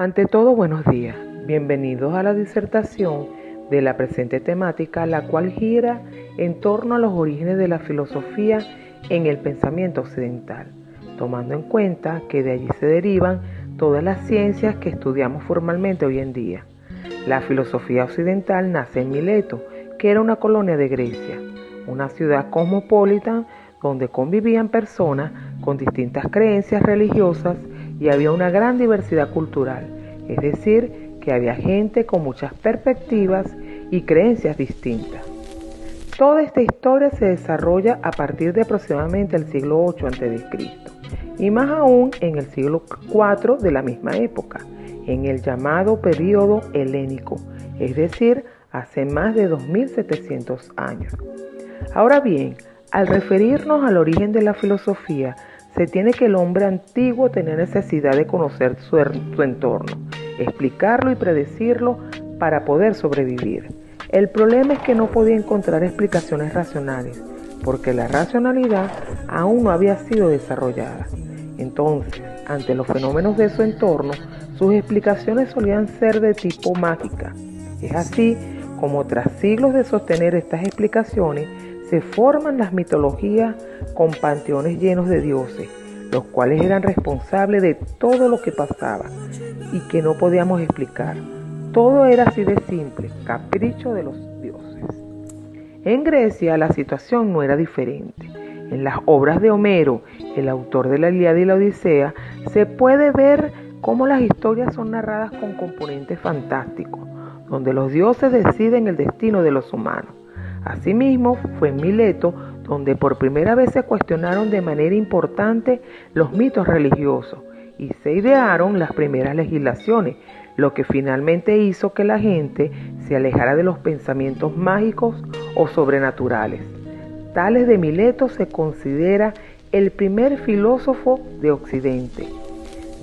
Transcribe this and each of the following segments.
Ante todo, buenos días. Bienvenidos a la disertación de la presente temática, la cual gira en torno a los orígenes de la filosofía en el pensamiento occidental, tomando en cuenta que de allí se derivan todas las ciencias que estudiamos formalmente hoy en día. La filosofía occidental nace en Mileto, que era una colonia de Grecia, una ciudad cosmopolita donde convivían personas con distintas creencias religiosas y había una gran diversidad cultural, es decir, que había gente con muchas perspectivas y creencias distintas. Toda esta historia se desarrolla a partir de aproximadamente el siglo VIII a.C. y más aún en el siglo IV de la misma época, en el llamado período helénico, es decir, hace más de 2700 años. Ahora bien, al referirnos al origen de la filosofía, se tiene que el hombre antiguo tenía necesidad de conocer su entorno, explicarlo y predecirlo para poder sobrevivir. El problema es que no podía encontrar explicaciones racionales, porque la racionalidad aún no había sido desarrollada. Entonces, ante los fenómenos de su entorno, sus explicaciones solían ser de tipo mágica. Es así como tras siglos de sostener estas explicaciones, se forman las mitologías con panteones llenos de dioses, los cuales eran responsables de todo lo que pasaba y que no podíamos explicar. Todo era así de simple, capricho de los dioses. En Grecia la situación no era diferente. En las obras de Homero, el autor de la Ilíada y la Odisea, se puede ver cómo las historias son narradas con componentes fantásticos, donde los dioses deciden el destino de los humanos. Asimismo, fue en Mileto donde por primera vez se cuestionaron de manera importante los mitos religiosos y se idearon las primeras legislaciones, lo que finalmente hizo que la gente se alejara de los pensamientos mágicos o sobrenaturales. Tales de Mileto se considera el primer filósofo de Occidente,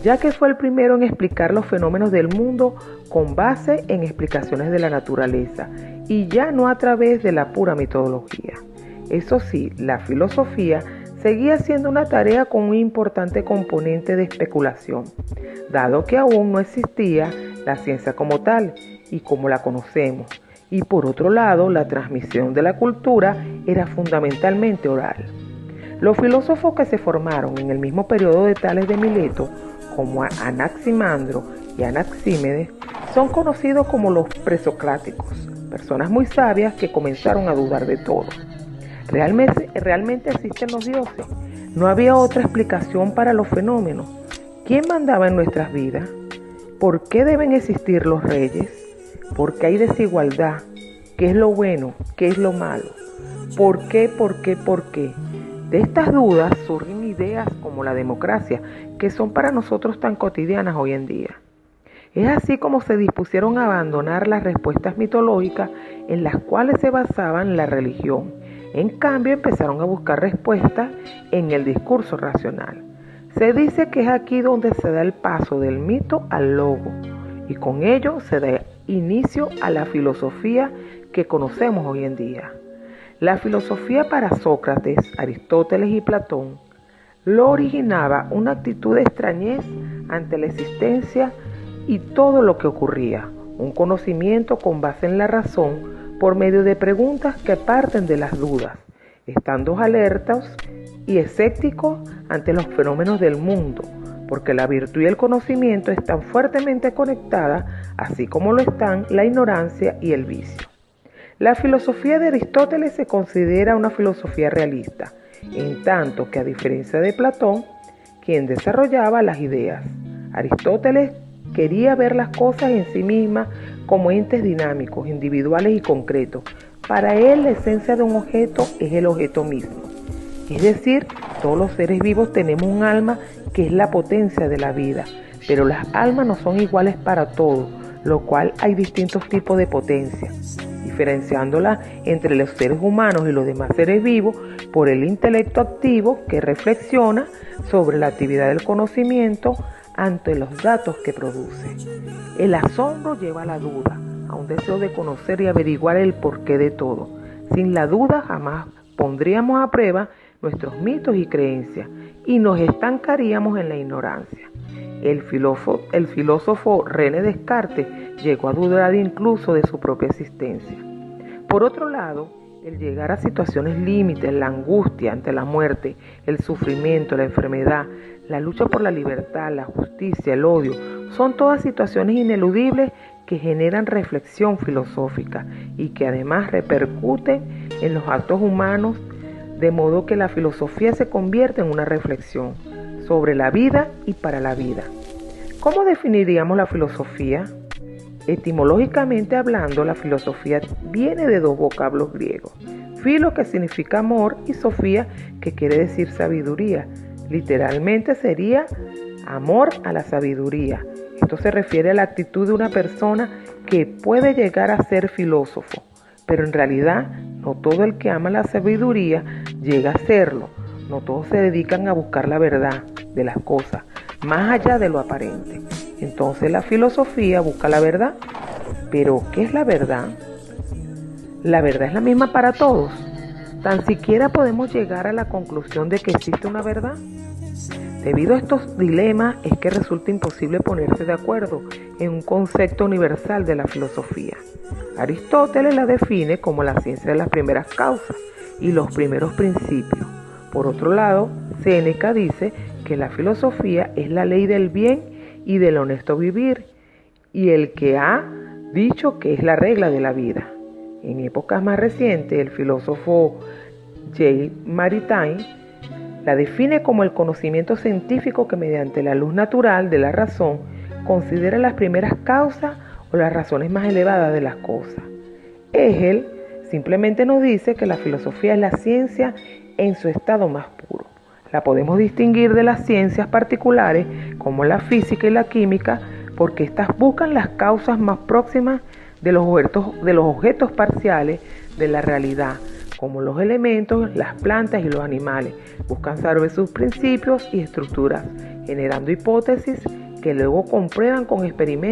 ya que fue el primero en explicar los fenómenos del mundo con base en explicaciones de la naturaleza y ya no a través de la pura metodología. Eso sí, la filosofía seguía siendo una tarea con un importante componente de especulación, dado que aún no existía la ciencia como tal y como la conocemos, y por otro lado, la transmisión de la cultura era fundamentalmente oral. Los filósofos que se formaron en el mismo periodo de Tales de Mileto, como Anaximandro y Anaxímenes, son conocidos como los presocráticos, personas muy sabias que comenzaron a dudar de todo. ¿Realmente existen los dioses? ¿No había otra explicación para los fenómenos? ¿Quién mandaba en nuestras vidas? ¿Por qué deben existir los reyes? ¿Por qué hay desigualdad? ¿Qué es lo bueno? ¿Qué es lo malo? ¿Por qué? De estas dudas surgen ideas como la democracia, que son para nosotros tan cotidianas hoy en día. Es así como se dispusieron a abandonar las respuestas mitológicas en las cuales se basaban la religión. En cambio, empezaron a buscar respuestas en el discurso racional. Se dice que es aquí donde se da el paso del mito al logo, y con ello se da inicio a la filosofía que conocemos hoy en día. La filosofía para Sócrates, Aristóteles y Platón lo originaba una actitud de extrañez ante la existencia y todo lo que ocurría, un conocimiento con base en la razón por medio de preguntas que parten de las dudas, estando alertas y escépticos ante los fenómenos del mundo, porque la virtud y el conocimiento están fuertemente conectadas, así como lo están la ignorancia y el vicio. La filosofía de Aristóteles se considera una filosofía realista, en tanto que a diferencia de Platón, quien desarrollaba las ideas, Aristóteles quería ver las cosas en sí mismas como entes dinámicos, individuales y concretos. Para él, la esencia de un objeto es el objeto mismo. Es decir, todos los seres vivos tenemos un alma que es la potencia de la vida, pero las almas no son iguales para todos, lo cual hay distintos tipos de potencia, diferenciándolas entre los seres humanos y los demás seres vivos por el intelecto activo que reflexiona sobre la actividad del conocimiento ante los datos que produce. El asombro lleva a la duda, a un deseo de conocer y averiguar el porqué de todo. Sin la duda jamás pondríamos a prueba nuestros mitos y creencias y nos estancaríamos en la ignorancia. El filósofo René Descartes llegó a dudar incluso de su propia existencia. Por otro lado, el llegar a situaciones límites, la angustia ante la muerte, el sufrimiento, la enfermedad, la lucha por la libertad, la justicia, el odio, son todas situaciones ineludibles que generan reflexión filosófica y que además repercuten en los actos humanos, de modo que la filosofía se convierte en una reflexión sobre la vida y para la vida. ¿Cómo definiríamos la filosofía? Etimológicamente hablando, la filosofía viene de dos vocablos griegos: filo, que significa amor, y sofía, que quiere decir sabiduría. Literalmente sería amor a la sabiduría. Esto se refiere a la actitud de una persona que puede llegar a ser filósofo, pero en realidad no todo el que ama la sabiduría llega a serlo. No todos se dedican a buscar la verdad de las cosas, más allá de lo aparente. Entonces la filosofía busca la verdad. ¿Pero qué es la verdad? ¿La verdad es la misma para todos? ¿Tan siquiera podemos llegar a la conclusión de que existe una verdad? Debido a estos dilemas es que resulta imposible ponerse de acuerdo en un concepto universal de la filosofía. Aristóteles la define como la ciencia de las primeras causas y los primeros principios. Por otro lado, Séneca dice que la filosofía es la ley del bien y del honesto vivir, y el que ha dicho que es la regla de la vida. En épocas más recientes, el filósofo J. Maritain la define como el conocimiento científico que mediante la luz natural de la razón considera las primeras causas o las razones más elevadas de las cosas. Hegel simplemente nos dice que la filosofía es la ciencia en su estado más puro. La podemos distinguir de las ciencias particulares como la física y la química, porque éstas buscan las causas más próximas de los objetos parciales de la realidad, como los elementos, las plantas y los animales. Buscan saber sus principios y estructuras, generando hipótesis que luego comprueban con experimentos